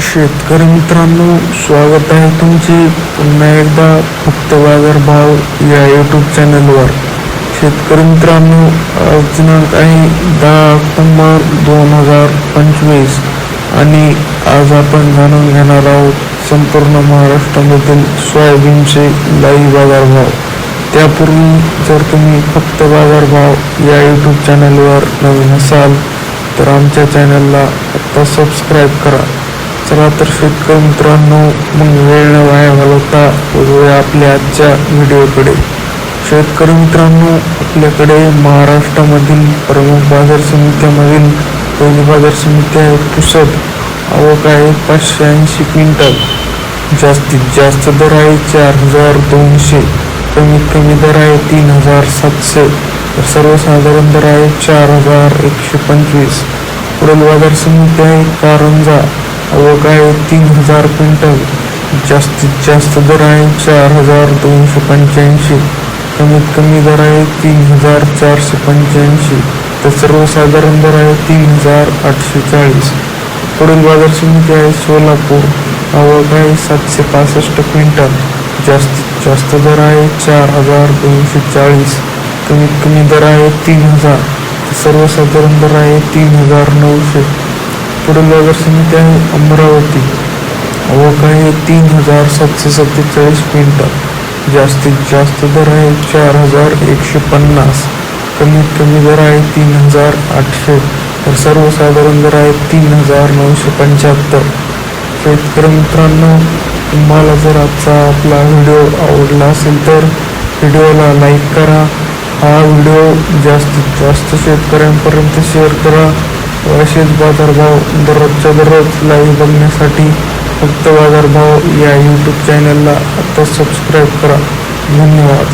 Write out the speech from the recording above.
शेतकरी मित्रांनो, स्वागत आहे तुमचे पुन्हा एकदा फक्त बाजार भाव या यूट्यूब चॅनलवर. शेतकरी मित्रांनो, आज दिनांक आहे 10 ऑक्टोबर 2025 आणि आज आपण जाणून घेणार आहोत संपूर्ण महाराष्ट्रामधील सोयाबीनचे लाईव्ह बाजार भाव. त्यापूर्वी जर तुम्ही फक्त बाजार भाव या यूट्यूब चॅनलवर नवीन असाल तर आमच्या चॅनलला आता सबस्क्राईब करा. चला तर शेतकरी मित्रांनो, मग वेळ न वाया घालवता वळूया आपल्या आजच्या व्हिडिओकडे. शेतकरी मित्रांनो, आपल्याकडे महाराष्ट्रामधील प्रमुख बाजार समित्यामधील पहिली बाजार समिती आहे पुसद. आवक आहे 580 क्विंटल. जास्तीत जास्त दर आहे 4200, कमीत कमी दर आहे 3700, तर सर्वसाधारण दर आहे 4125. पुढील बाजार समिती आहे कारंजा. आवक आहे 3000 क्विंटल. जास्तीत जास्त दर आहे 4285, कमीत कमी दर आहे 3485, तर सर्वसाधारण दर आहे 3840. पुढील बाजार समिती आहे सोलापूर. आवक आहे 765 क्विंटल. जास्तीत जास्त दर आहे 4240, कमीत कमी दर आहे 3000, सर्वसाधारण दर आहे 3900. पुढील बाजार समिती आहे अमरावती. आवक आहे 3747 क्विंटल. जास्तीत जास्त दर आहे 4150, कमीत कमी दर आहे 3800, तर सर्वसाधारण दर आहे 3975. शेतकरी मित्रांनो, तुम्हाला जर आजचा आपला व्हिडिओ आवडला असेल तर व्हिडिओला लाईक करा. हा व्हिडिओ जास्तीत जास्त शेतकऱ्यांपर्यंत शेअर करा. असेच बाजारभाव दररोजच्या दररोज लाईव्ह बघण्यासाठी फक्त बाजारभाव या यूट्यूब चॅनलला आता सबस्क्राईब करा. धन्यवाद.